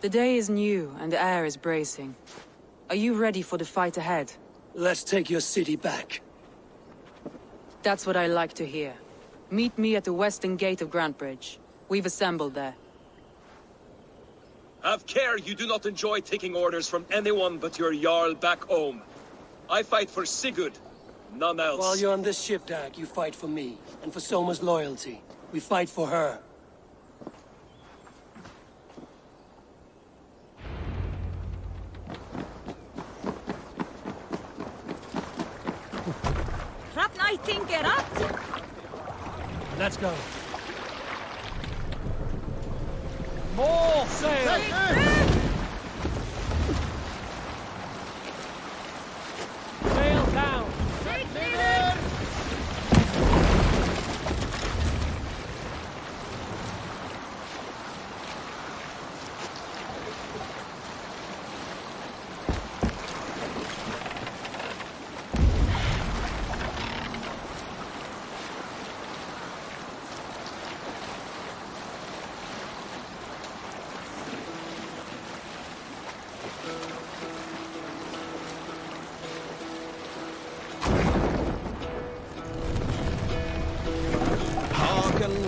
The day is new, and the air is bracing. Are you ready for the fight ahead? Let's take your city back. That's what I like to hear. Meet me at the western gate of Grantebridge. We've assembled there. Have care you do not enjoy taking orders from anyone but your Jarl back home. I fight for Sigurd, none else. While you're on this ship, Dag, you fight for me, and for Soma's loyalty. We fight for her. Let's go. More sail! Sail down!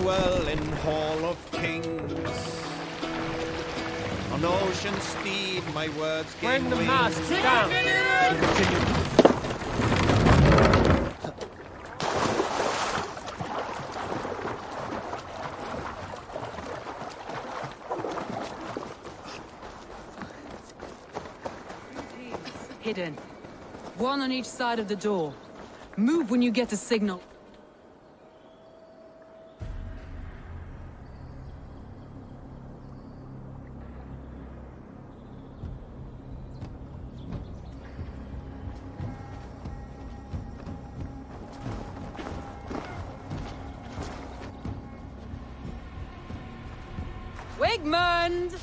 Well in Hall of Kings, on ocean steed my words gain Bring the wings. masts down! Hidden. One on each side of the door. Move when you get the signal. Wigmund!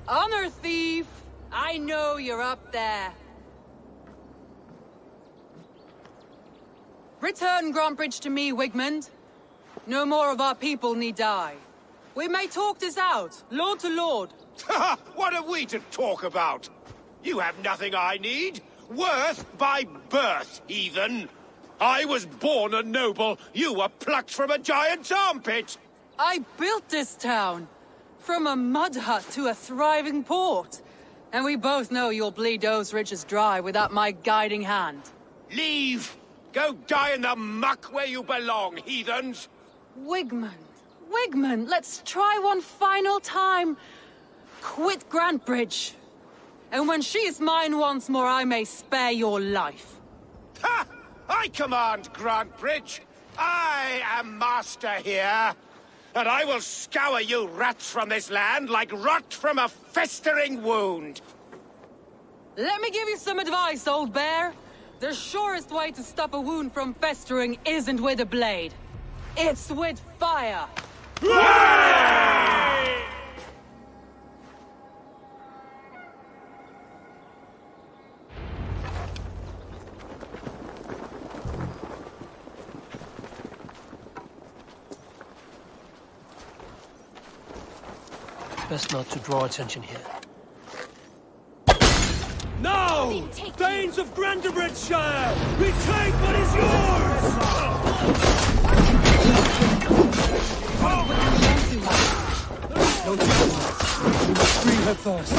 Honor thief! I know you're up there. Return Grantebridge to me, Wigmund. No more of our people need die. We may talk this out, lord to lord. What are we to talk about? You have nothing I need. Worth by birth, heathen. I was born a noble. You were plucked from a giant's armpit. I built this town. From a mud hut to a thriving port. And we both know you'll bleed those riches dry without my guiding hand. Leave! Go die in the muck where you belong, heathens! Wigmund, let's try one final time. Quit Grantebridge. And when she is mine once more, I may spare your life. Ha! I command Grantebridge. I am master here. And I will scour you rats from this land like rot from a festering wound. Let me give you some advice, old bear. The surest way to stop a wound from festering isn't with a blade. It's with fire. Best not to draw attention here. No! Thanes of Grantebridgeshire! Retake what is yours! No time. We must free her first.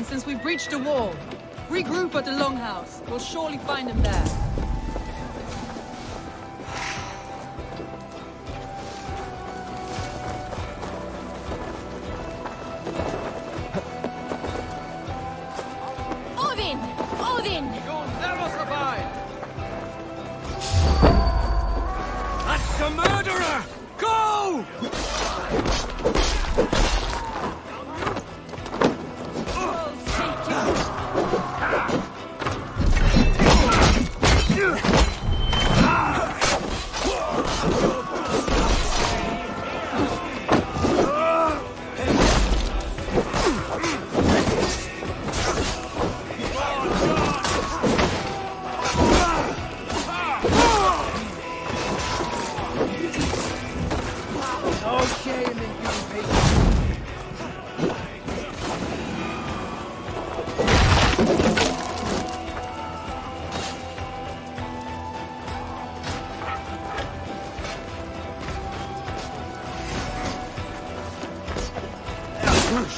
Since we breached the wall. Regroup at the Longhouse. We'll surely find him there. a murderer! Go!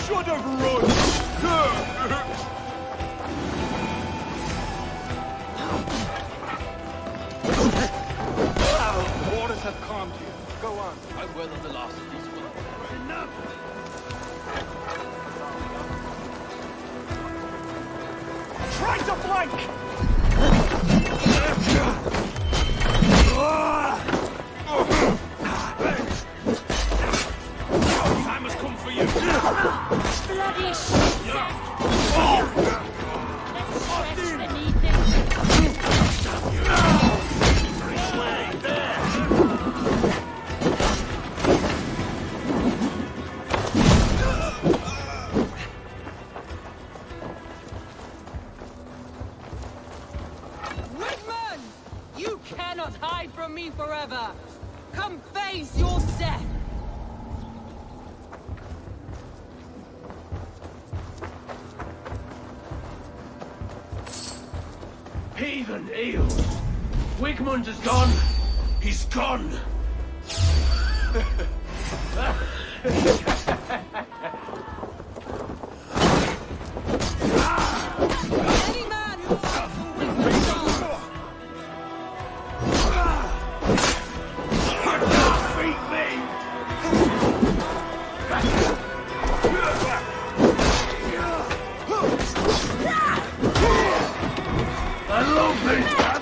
Should have run! The waters have calmed you. Go on. I'll weather the last of these will. Enough! Try to flank! Time has come for you! Bloody shit! Let's stretch beneath it. Wigman! You cannot hide from me forever! Come face your death! Heathen eels! Wigmund is gone! He's gone! Any man who fights for Wigman dies! Beat me! I love these man!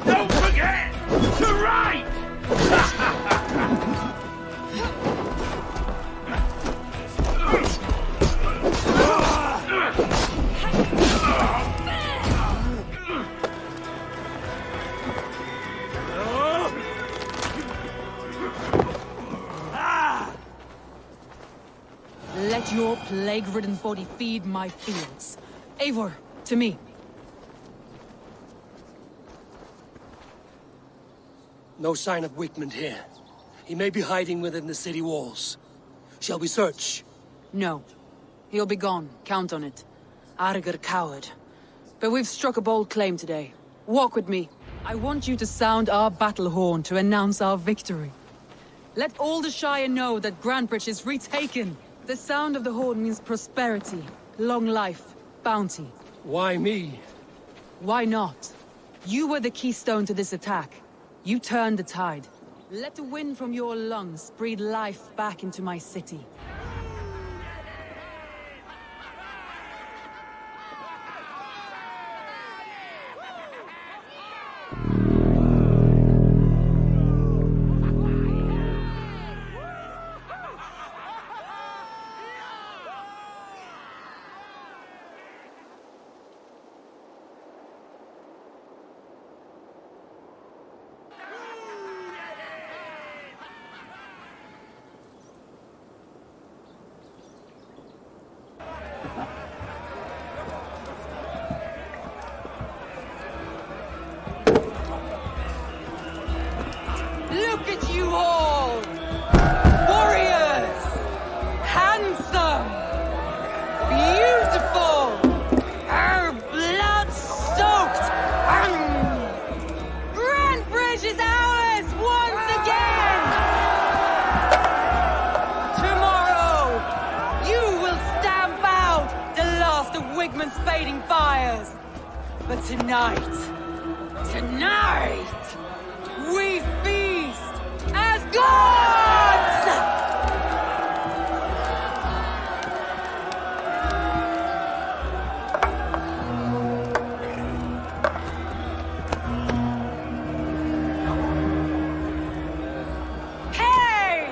Don't forget to write! Let your plague-ridden body feed my fields. Eivor, to me. No sign of Wigmund here. He may be hiding within the city walls. Shall we search? No. He'll be gone, count on it. Arger coward. But we've struck a bold claim today. Walk with me. I want you to sound our battle horn to announce our victory. Let all the Shire know that Grantbridge is retaken. The sound of the horn means prosperity, long life, bounty. Why me? Why not? You were the keystone to this attack. You turned the tide. Let the wind from your lungs breathe life back into my city. Tonight, we feast as gods! Hey!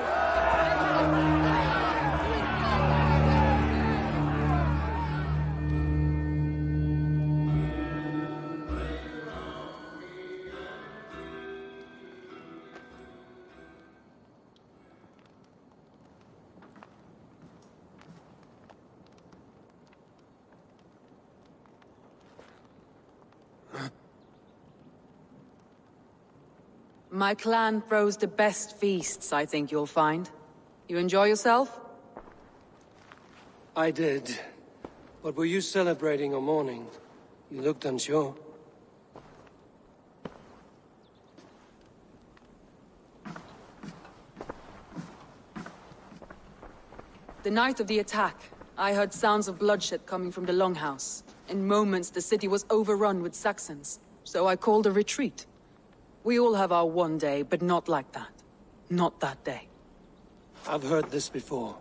My clan throws the best feasts, I think you'll find. You enjoy yourself? I did. But were you celebrating or mourning? You looked unsure. The night of the attack, I heard sounds of bloodshed coming from the Longhouse. In moments, the city was overrun with Saxons, so I called a retreat. We all have our one day, but not like that. Not that day. I've heard this before.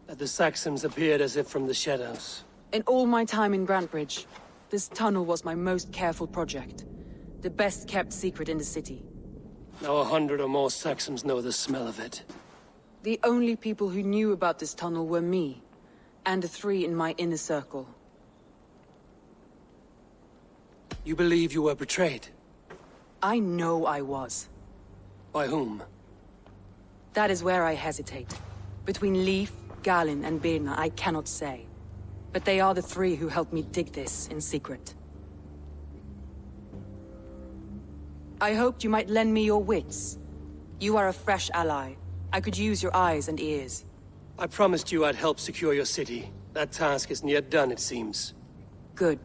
That the Saxons appeared as if from the shadows. In all my time in Grantbridge, this tunnel was my most careful project. The best kept secret in the city. Now 100 or more Saxons know the smell of it. The only people who knew about this tunnel were me, and the 3 in my inner circle. You believe you were betrayed? I know I was. By whom? That is where I hesitate. Between Leif, Galin, and Birna, I cannot say. But they are the 3 who helped me dig this in secret. I hoped you might lend me your wits. You are a fresh ally. I could use your eyes and ears. I promised you I'd help secure your city. That task isn't yet done, it seems. Good.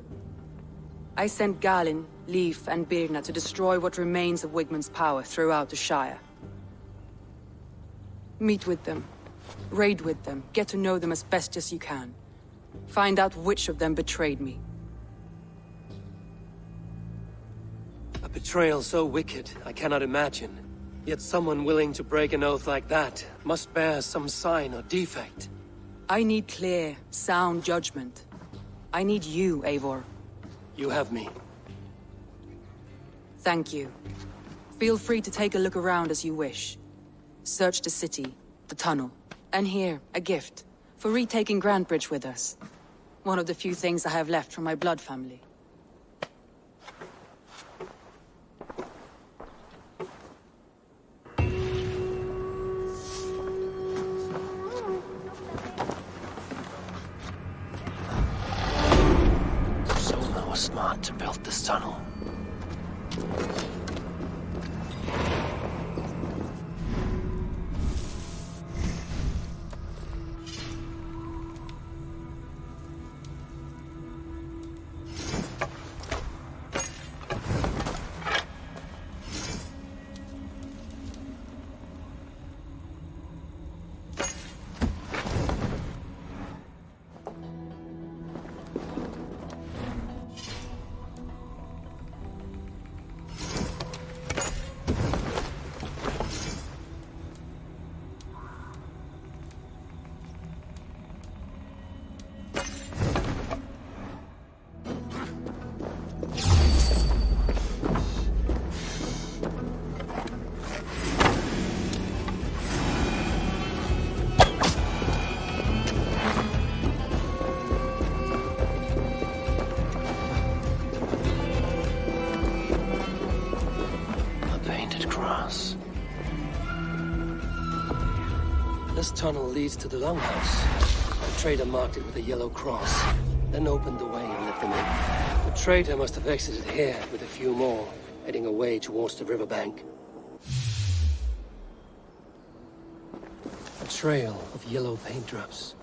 I sent Galin, Leif, and Birna to destroy what remains of Wigmund's power throughout the Shire. Meet with them. Raid with them. Get to know them as best as you can. Find out which of them betrayed me. A betrayal so wicked, I cannot imagine. Yet someone willing to break an oath like that must bear some sign or defect. I need clear, sound judgment. I need you, Eivor. You have me. Thank you. Feel free to take a look around as you wish. Search the city, the tunnel, and here, a gift, for retaking Grantbridge with us. One of the few things I have left from my blood family. Someone was smart to build this tunnel. This tunnel leads to the Longhouse. The trader marked it with a yellow cross, then opened the way and let them in. The trader must have exited here with a few more, heading away towards the riverbank. A trail of yellow paint drops.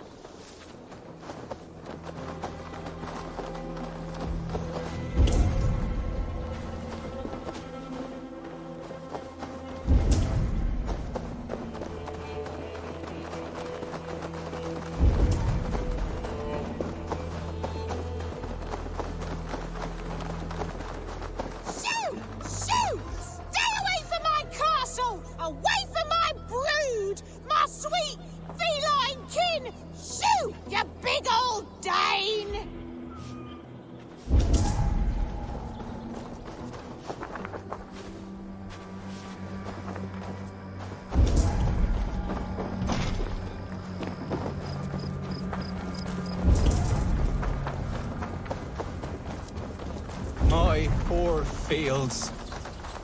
fields.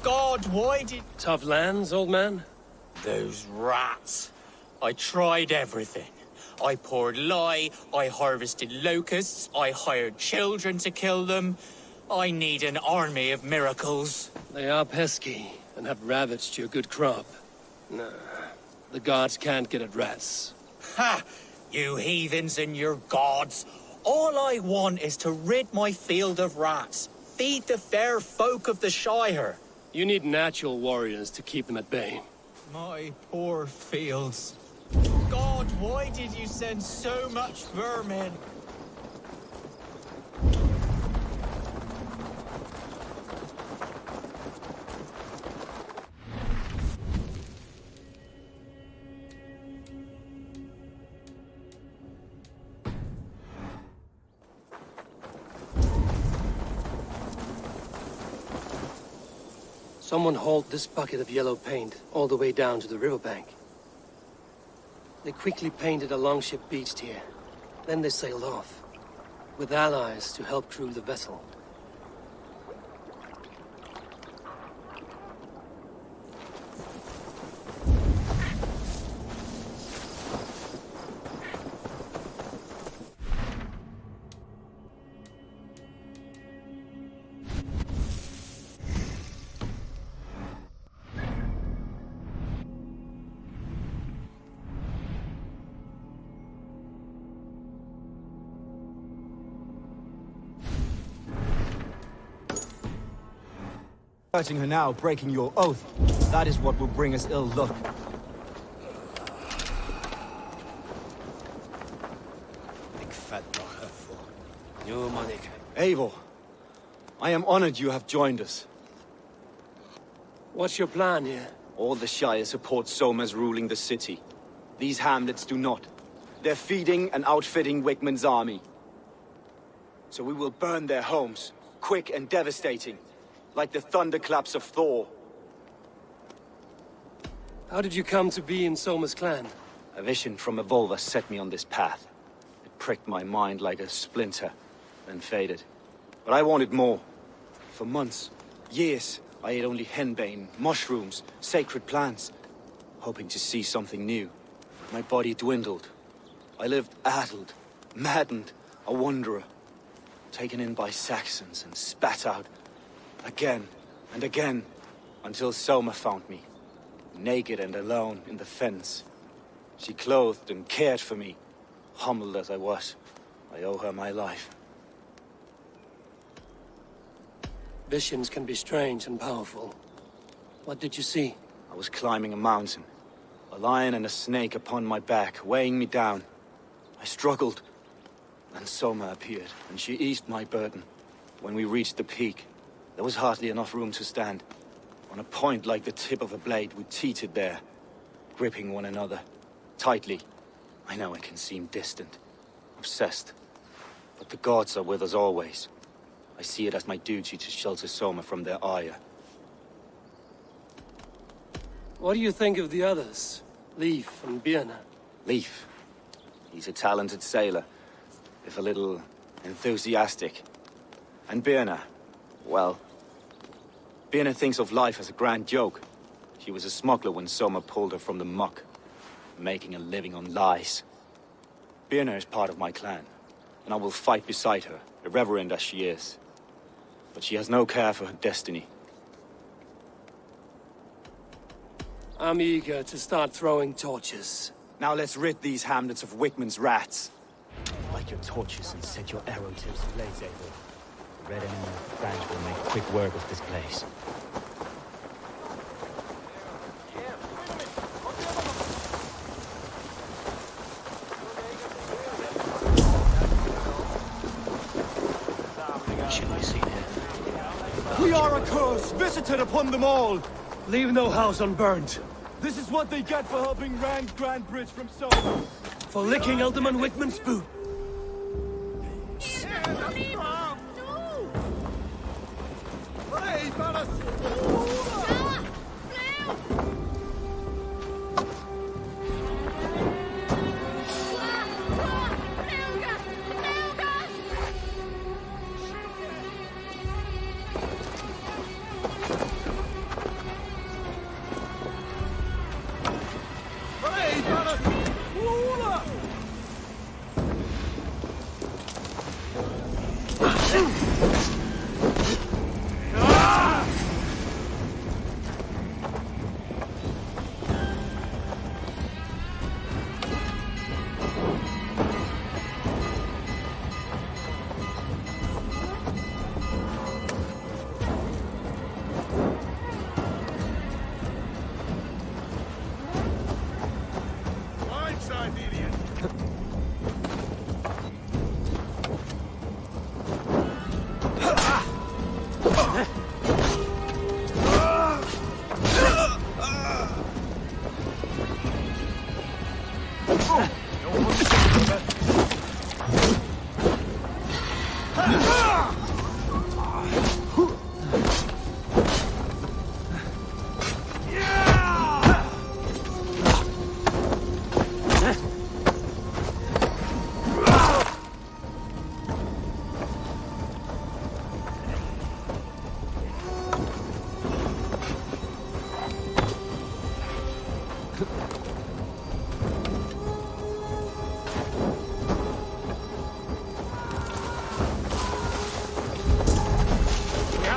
God, why did... Tough lands, old man? Those rats. I tried everything. I poured lye, I harvested locusts, I hired children to kill them. I need an army of miracles. They are pesky, and have ravaged your good crop. Nah, the gods can't get at rats. Ha! You heathens and your gods. All I want is to rid my field of rats. Feed the fair folk of the Shire. You need natural warriors to keep them at bay. My poor fields. God, why did you send so much vermin? Someone hauled this bucket of yellow paint all the way down to the riverbank. They quickly painted a longship beached here. Then they sailed off, with allies to help crew the vessel. Hurting her now, breaking your oath. That is what will bring us ill luck. Eivor, I am honored you have joined us. What's your plan here? All the Shire support Soma's ruling the city. These hamlets do not. They're feeding and outfitting Wigmund's army. So we will burn their homes, quick and devastating. Like the thunderclaps of Thor. How did you come to be in Soma's clan? A vision from Evolva set me on this path. It pricked my mind like a splinter, then faded. But I wanted more. For months, years, I ate only henbane, mushrooms, sacred plants, hoping to see something new. My body dwindled. I lived addled, maddened, a wanderer, taken in by Saxons and spat out. Again and again, until Soma found me, naked and alone in the fens. She clothed and cared for me, humbled as I was. I owe her my life. Visions can be strange and powerful. What did you see? I was climbing a mountain, a lion and a snake upon my back, weighing me down. I struggled. Then Soma appeared, and she eased my burden. When we reached the peak, there was hardly enough room to stand. On a point like the tip of a blade, we teetered there, gripping one another, tightly. I know it can seem distant, obsessed, but the gods are with us always. I see it as my duty to shelter Soma from their ire. What do you think of the others? Leif and Birna? Leif. He's a talented sailor, if a little enthusiastic. And Birna, well, Birna thinks of life as a grand joke. She was a smuggler when Soma pulled her from the muck, making a living on lies. Birna is part of my clan, and I will fight beside her, irreverent as she is. But she has no care for her destiny. I'm eager to start throwing torches. Now let's rid these hamlets of Wigmund's rats. Light your torches and set your arrow tips ablaze, Eivor. The red enemy of the branch will make quick work of this place. Should be seen here. We are a curse visited upon them all! Leave no house unburned. This is what they get for helping Rand Grandbridge from Soma. For licking Alderman Wigmund's boot.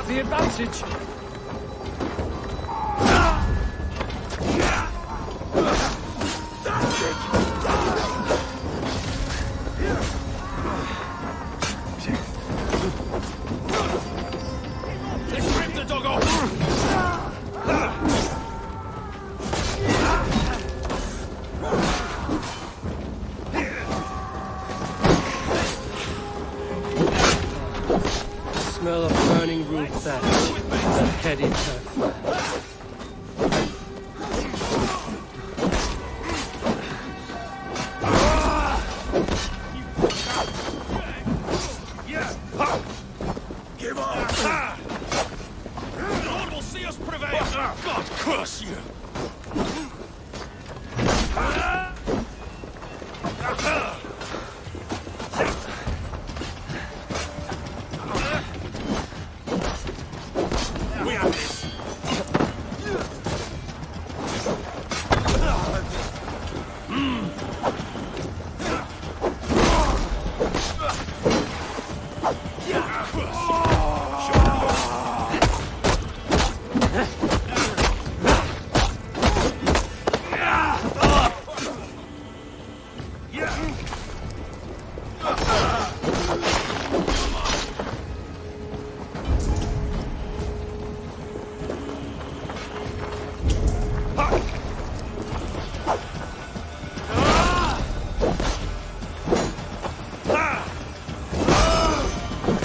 The advantage! Let's rip the dog off! Smell of burning roof thatch. A heady turf. Give up! The Lord will see us prevail! God curse you! We have this!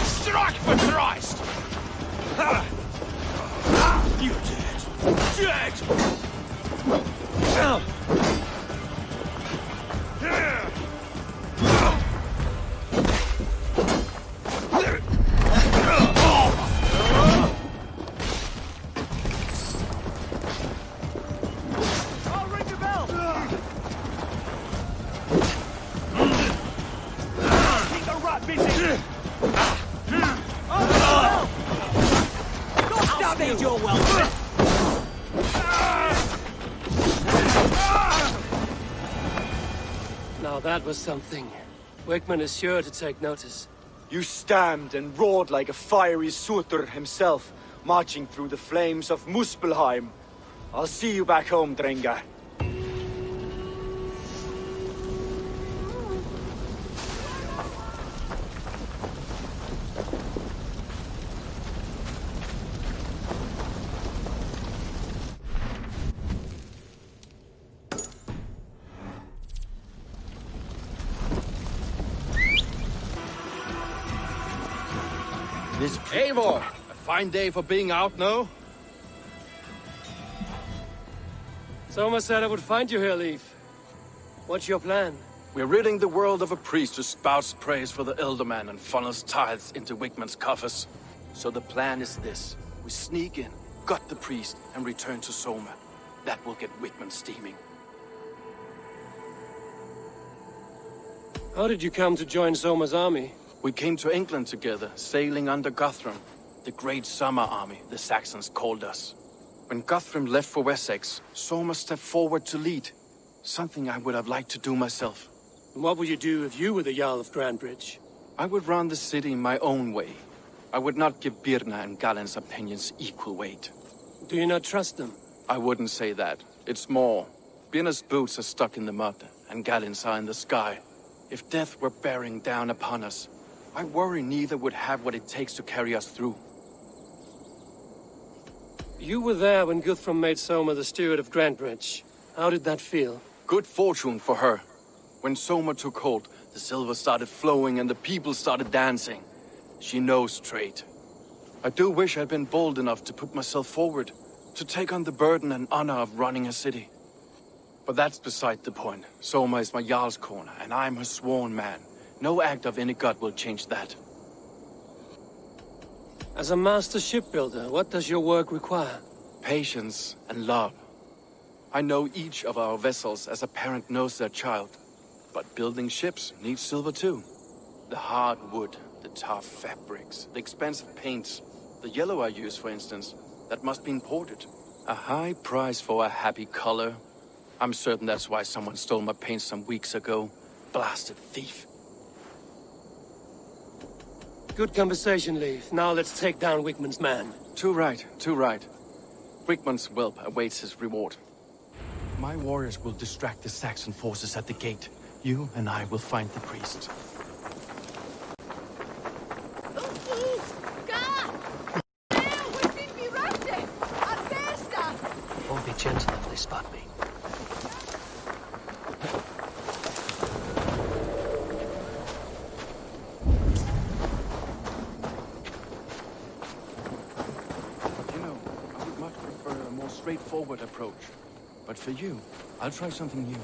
Strike for Christ! You're dead! Dead! I'll ring the bell! Keep the rat busy! I'll speed your welcome! Now that was something. Wickman is sure to take notice. You stamped and roared like a fiery Surtur himself, marching through the flames of Muspelheim. I'll see you back home, Drengar. This Eivor, a fine day for being out, no? Soma said I would find you here, Leaf. What's your plan? We're ridding the world of a priest who spouts praise for the Elderman and funnels tithes into Wickman's coffers. So the plan is this. We sneak in, gut the priest, and return to Soma. That will get Wickman steaming. How did you come to join Soma's army? We came to England together, sailing under Guthrum. The Great Summer Army, the Saxons called us. When Guthrum left for Wessex, Soma stepped forward to lead. Something I would have liked to do myself. And what would you do if you were the Jarl of Grandbridge? I would run the city my own way. I would not give Birna and Galen's opinions equal weight. Do you not trust them? I wouldn't say that. It's more. Birna's boots are stuck in the mud, and Galen's are in the sky. If death were bearing down upon us, I worry neither would have what it takes to carry us through. You were there when Guthrum made Soma the steward of Grandbridge. How did that feel? Good fortune for her. When Soma took hold, the silver started flowing and the people started dancing. She knows trade. I do wish I'd been bold enough to put myself forward, to take on the burden and honor of running a city. But that's beside the point. Soma is my Jarl's corner, and I'm her sworn man. No act of any god will change that. As a master shipbuilder, what does your work require? Patience and love. I know each of our vessels as a parent knows their child. But building ships needs silver too. The hard wood, the tough fabrics, the expensive paints. The yellow I use, for instance, that must be imported. A high price for a happy color. I'm certain that's why someone stole my paint some weeks ago. Blasted thief. Good conversation, Leif. Now let's take down Wigmund's man. Too right, too right. Wigmund's whelp awaits his reward. My warriors will distract the Saxon forces at the gate. You and I will find the priest. Won't be gentle if they spot me. You know, I would much prefer a more straightforward approach. But for you, I'll try something new.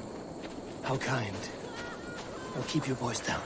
How kind. Now keep your voice down.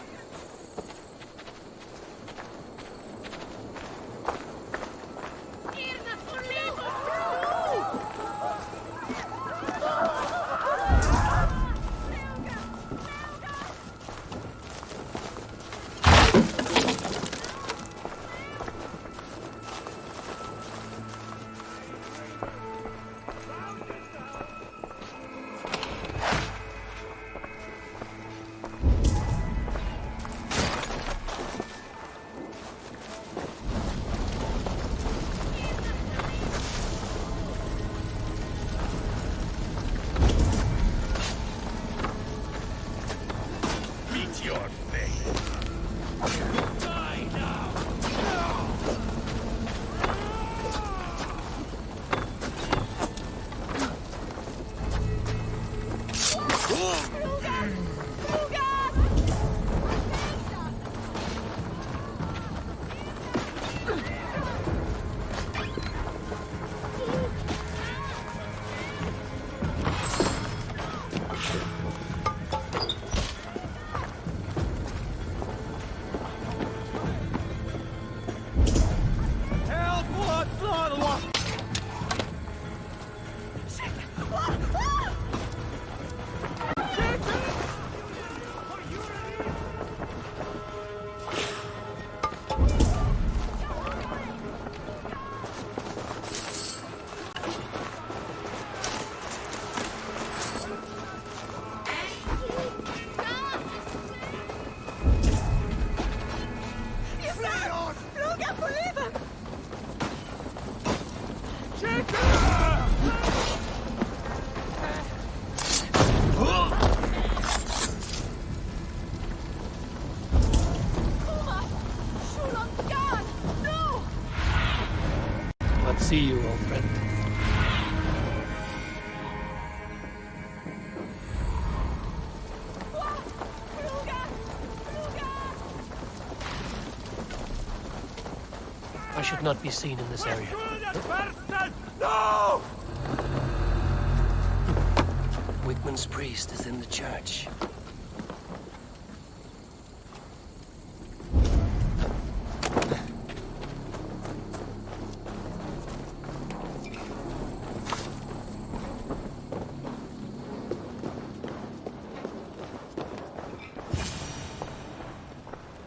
See you, old friend. I should not be seen in this area. No! Wigmund's priest is in the church.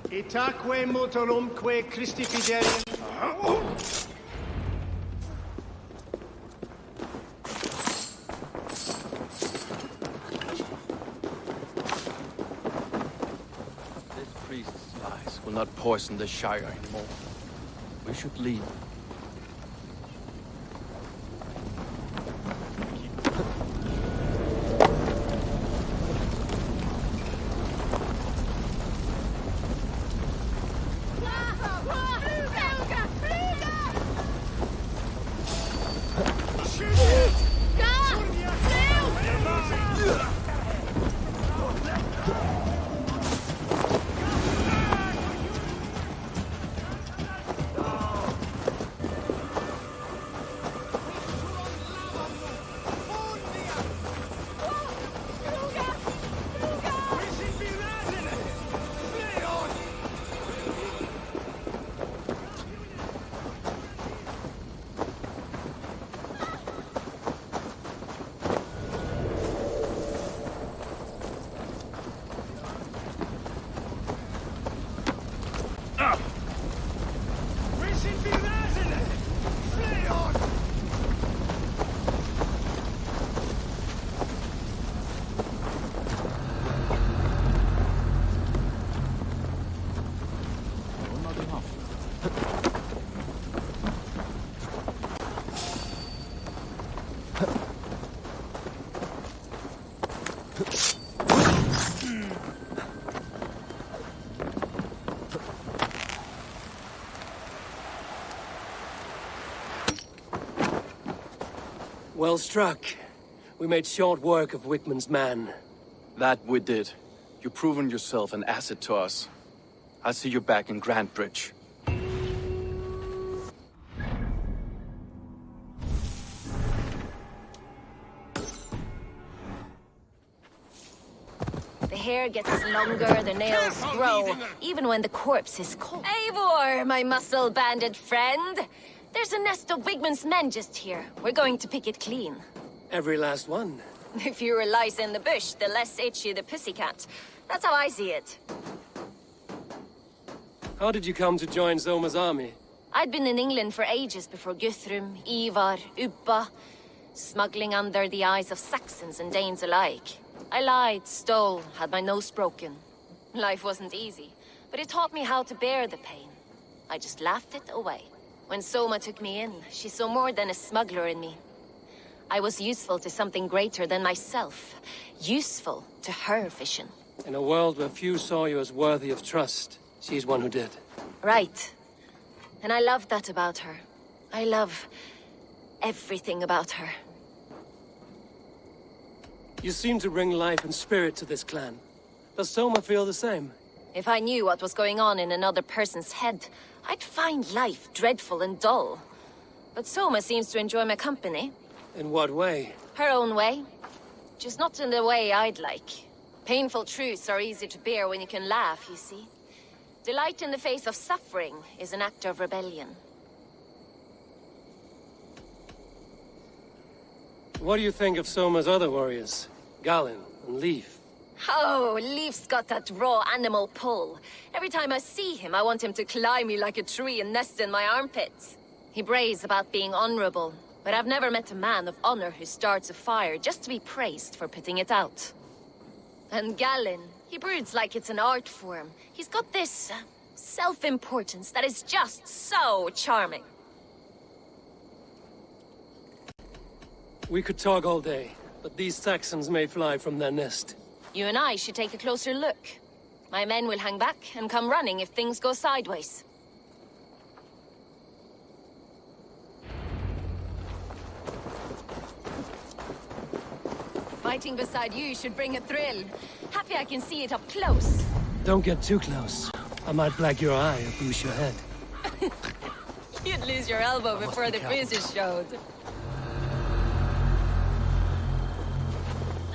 Itaque motorumque Christi fidelium. will not poison the Shire anymore. We should leave. Well struck. We made short work of Wickman's man. That we did. You've proven yourself an asset to us. I'll see you back in Grantbridge. The hair gets longer, the nails grow, even when the corpse is cold. Eivor, my muscle-banded friend! There's a nest of Wigman's men just here. We're going to pick it clean. Every last one. The fewer lice in the bush, the less itchy the pussycat. That's how I see it. How did you come to join Zoma's army? I'd been in England for ages before Guthrum, Ivar, Ubba, smuggling under the eyes of Saxons and Danes alike. I lied, stole, had my nose broken. Life wasn't easy, but it taught me how to bear the pain. I just laughed it away. When Soma took me in, she saw more than a smuggler in me. I was useful to something greater than myself. Useful to her vision. In a world where few saw you as worthy of trust, she's one who did. Right. And I love that about her. I love everything about her. You seem to bring life and spirit to this clan. Does Soma feel the same? If I knew what was going on in another person's head, I'd find life dreadful and dull. But Soma seems to enjoy my company. In what way? Her own way. Just not in the way I'd like. Painful truths are easy to bear when you can laugh, you see. Delight in the face of suffering is an act of rebellion. What do you think of Soma's other warriors? Galen and Leaf? Oh, Leaf's got that raw animal pull. Every time I see him, I want him to climb me like a tree and nest in my armpits. He brays about being honorable, but I've never met a man of honor who starts a fire just to be praised for putting it out. And Galen, he broods like it's an art form. He's got this self-importance that is just so charming. We could talk all day, but these Saxons may fly from their nest. You and I should take a closer look. My men will hang back and come running if things go sideways. Fighting beside you should bring a thrill. Happy I can see it up close. Don't get too close. I might black your eye or boost your head. You'd lose your elbow before the bruises showed.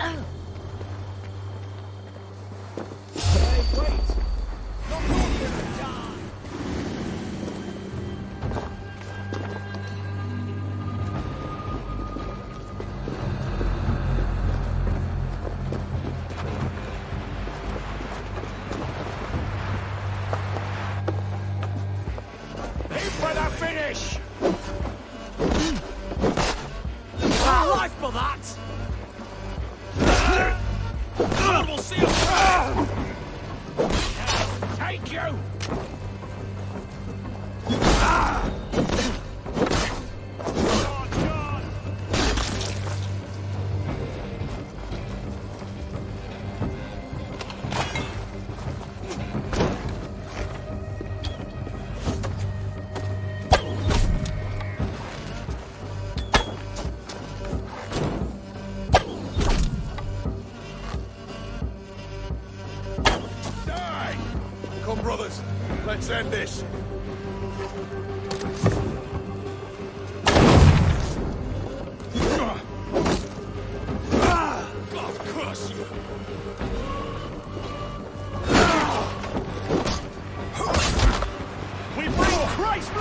Oh. Finish! Life for that! We'll see break you! Come, brothers. Let's end this. God curse you! We bring Christ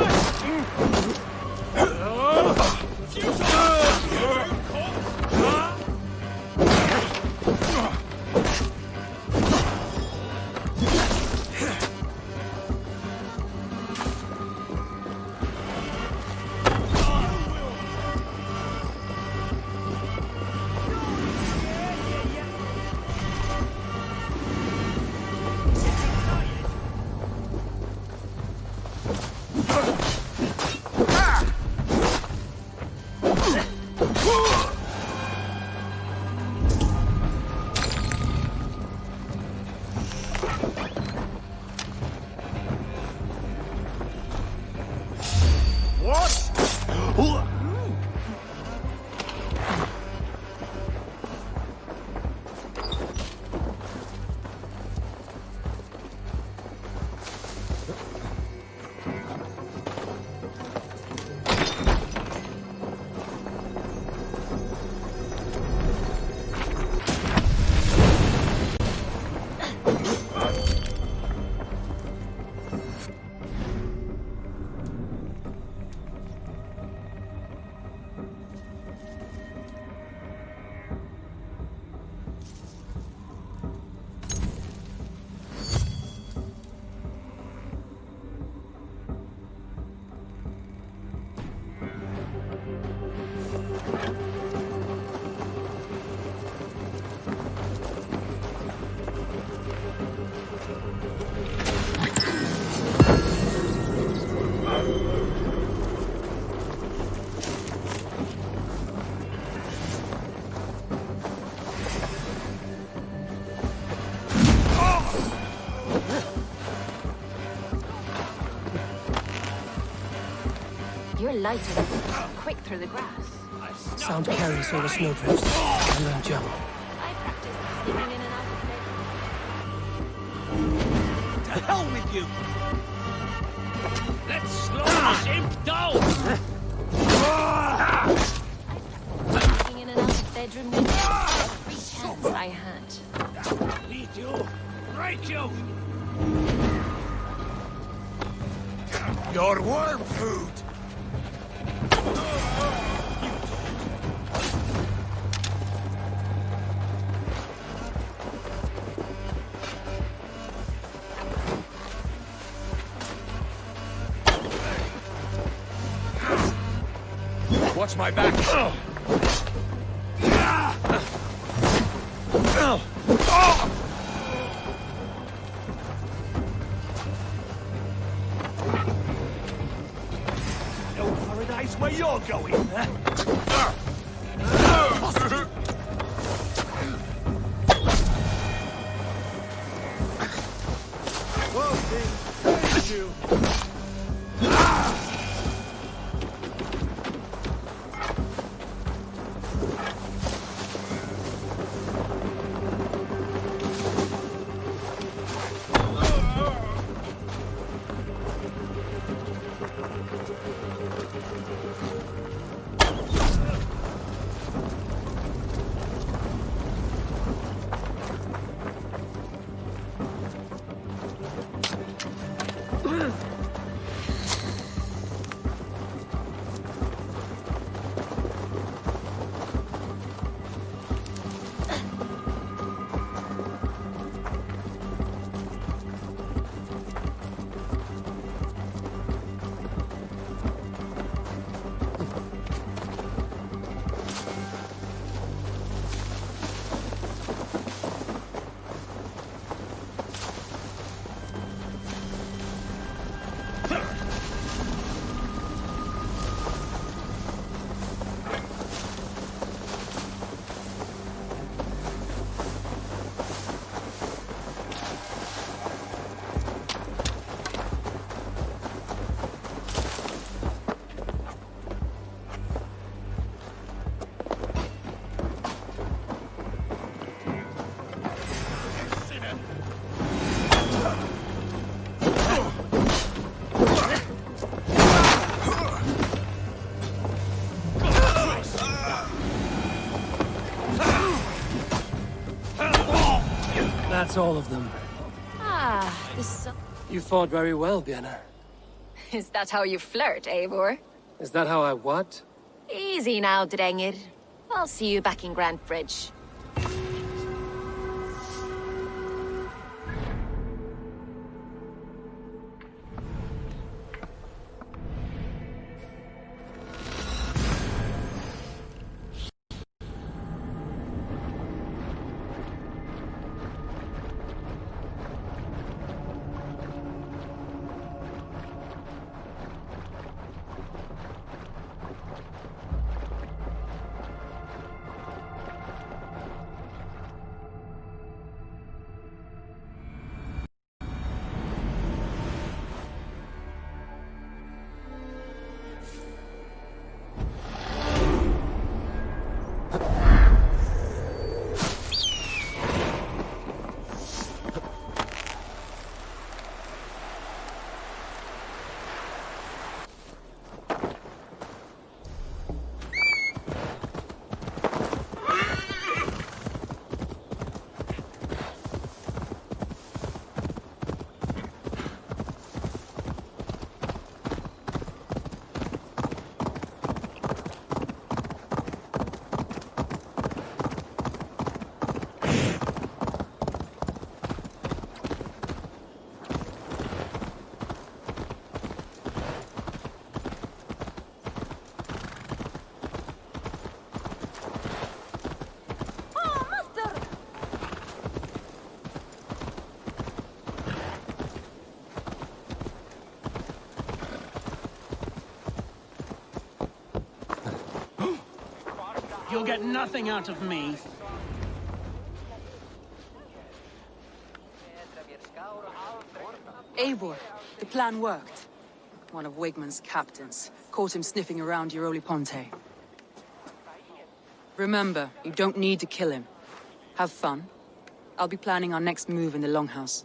You're lighter, quick through the grass. Sound carries over snowdrifts. I learned jump. I practice sneaking in and out of To hell with you! Let's slow this imp down! sneaking in and out of bedroom windows every chance I had. Lead you! Break you! Your worm food! Watch my back! No paradise where you're going, huh? Thank you! That's all of them. Ah, this... You fought very well, Björna. Is that how you flirt, Eivor? Is that how I what? Easy now, Drengir. I'll see you back in Grand Bridge. You'll get nothing out of me. Eivor, the plan worked. One of Wigmund's captains caught him sniffing around Euroli Ponte. Remember, you don't need to kill him. Have fun. I'll be planning our next move in the Longhouse.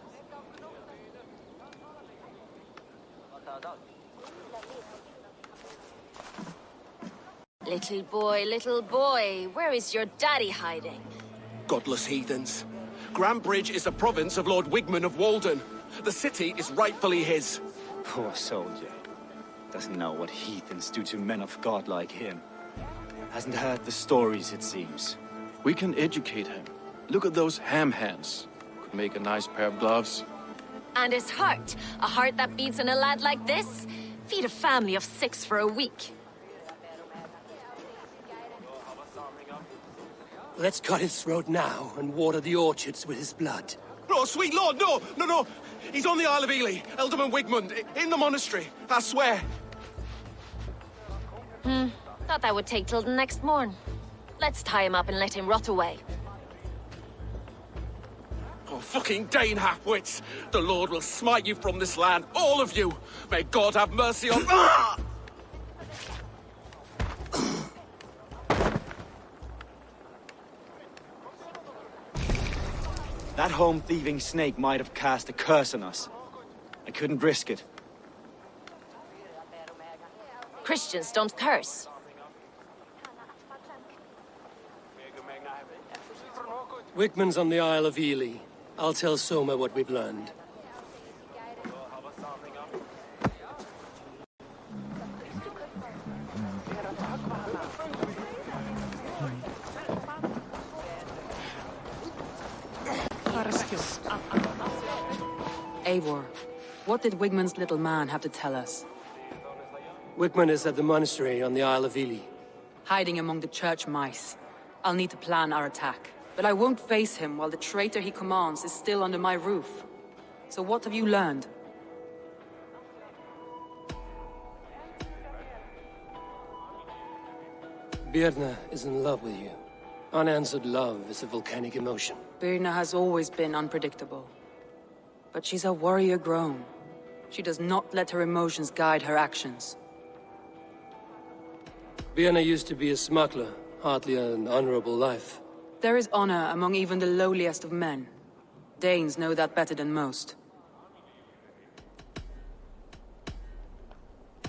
Little boy, where is your daddy hiding? Godless heathens. Grand Bridge is a province of Lord Wigmund of Walden. The city is rightfully his. Poor soldier. Doesn't know what heathens do to men of God like him. Hasn't heard the stories, it seems. We can educate him. Look at those ham hands. Could make a nice pair of gloves. And his heart. A heart that beats in a lad like this? Feed a family of 6 for a week. Let's cut his throat now and water the orchards with his blood. No, sweet lord, no, no, no. He's on the Isle of Ely, Ealdorman Wigmund, in the monastery, I swear. Thought that would take till the next morn. Let's tie him up and let him rot away. Oh, fucking Dane half-wits. The Lord will smite you from this land, all of you. May God have mercy on... Ah! That home-thieving snake might have cast a curse on us. I couldn't risk it. Christians don't curse. Wigmund's on the Isle of Ely. I'll tell Soma what we've learned. Eivor, what did Wigmund's little man have to tell us? Wigmund is at the monastery on the Isle of Ely. Hiding among the church mice. I'll need to plan our attack. But I won't face him while the traitor he commands is still under my roof. So what have you learned? Birna is in love with you. Unanswered love is a volcanic emotion. Birna has always been unpredictable. But she's a warrior grown. She does not let her emotions guide her actions. Birna used to be a smuggler, hardly an honorable life. There is honor among even the lowliest of men. Danes know that better than most.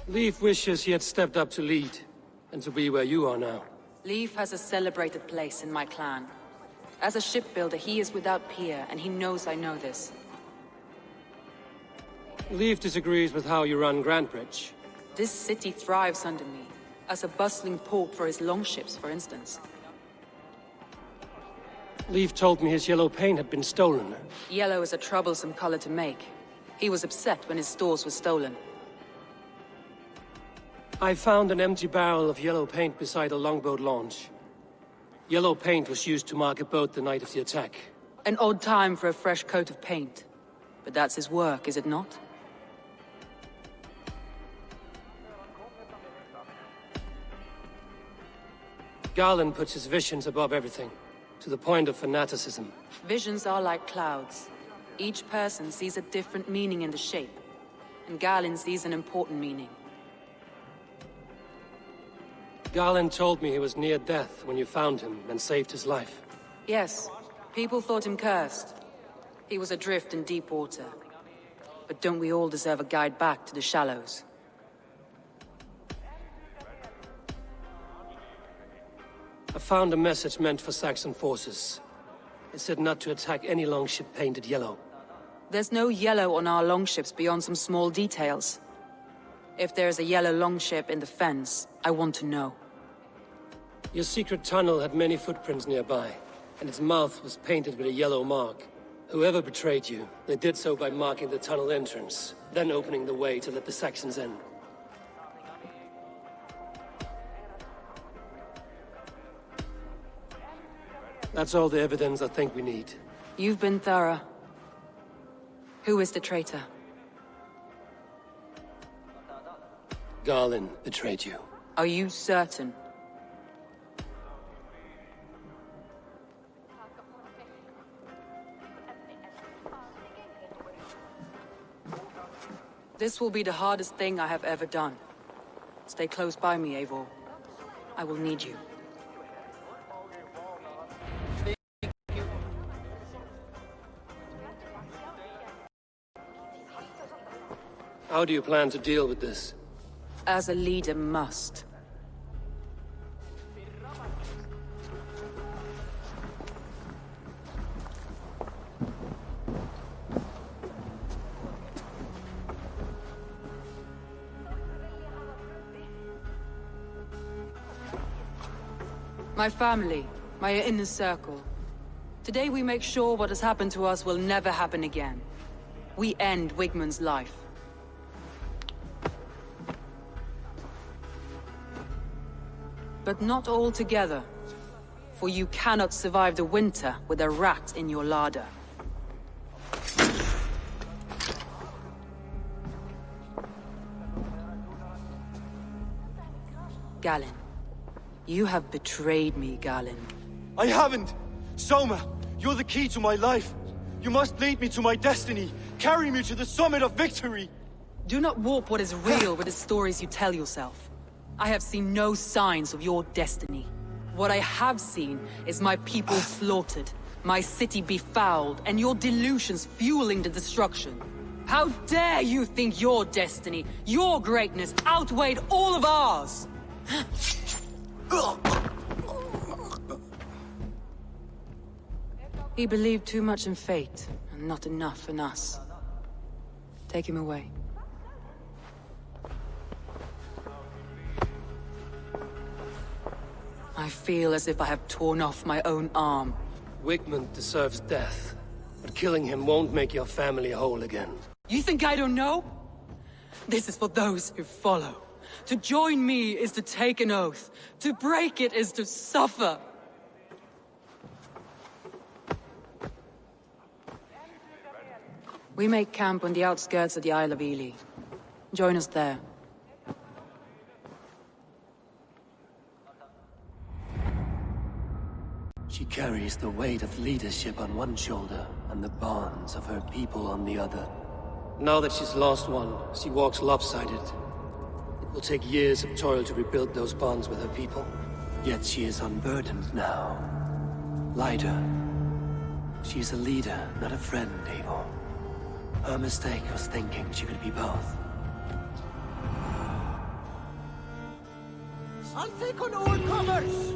Leif wishes he had stepped up to lead, and to be where you are now. Leif has a celebrated place in my clan. As a shipbuilder, he is without peer, and he knows I know this. Leif disagrees with how you run Grantbridge. This city thrives under me, as a bustling port for his longships, for instance. Leif told me his yellow paint had been stolen. Yellow is a troublesome color to make. He was upset when his stores were stolen. I found an empty barrel of yellow paint beside a longboat launch. Yellow paint was used to mark a boat the night of the attack. An odd time for a fresh coat of paint. But that's his work, is it not? Garland puts his visions above everything, to the point of fanaticism. Visions are like clouds. Each person sees a different meaning in the shape, and Garland sees an important meaning. Garland told me he was near death when you found him and saved his life. Yes, people thought him cursed. He was adrift in deep water. But don't we all deserve a guide back to the shallows? I found a message meant for Saxon forces. It said not to attack any longship painted yellow. There's no yellow on our longships beyond some small details. If there's a yellow longship in the fence, I want to know. Your secret tunnel had many footprints nearby, and its mouth was painted with a yellow mark. Whoever betrayed you, they did so by marking the tunnel entrance, then opening the way to let the Saxons in. That's all the evidence I think we need. You've been thorough. Who is the traitor? Garland betrayed you. Are you certain? This will be the hardest thing I have ever done. Stay close by me, Eivor. I will need you. How do you plan to deal with this? As a leader must. My family, my inner circle. Today we make sure what has happened to us will never happen again. We end Wigmund's life. But not all together. For you cannot survive the winter with a rat in your larder. Galen. You have betrayed me, Galen. I haven't! Soma, you're the key to my life. You must lead me to my destiny. Carry me to the summit of victory. Do not warp what is real with the stories you tell yourself. I have seen no signs of your destiny. What I have seen is my people slaughtered, my city befouled, and your delusions fueling the destruction. How dare you think your destiny, your greatness, outweighed all of ours? He believed too much in fate, and not enough in us. Take him away. I feel as if I have torn off my own arm. Wigmund deserves death, but killing him won't make your family whole again. You think I don't know? This is for those who follow. To join me is to take an oath. To break it is to suffer. We make camp on the outskirts of the Isle of Ely. Join us there. She carries the weight of leadership on one shoulder and the bonds of her people on the other. Now that she's lost one, she walks lopsided. It will take years of toil to rebuild those bonds with her people. Yet she is unburdened now. Lighter. She's a leader, not a friend, Eivor. Her mistake was thinking she could be both. I'll take on all comers!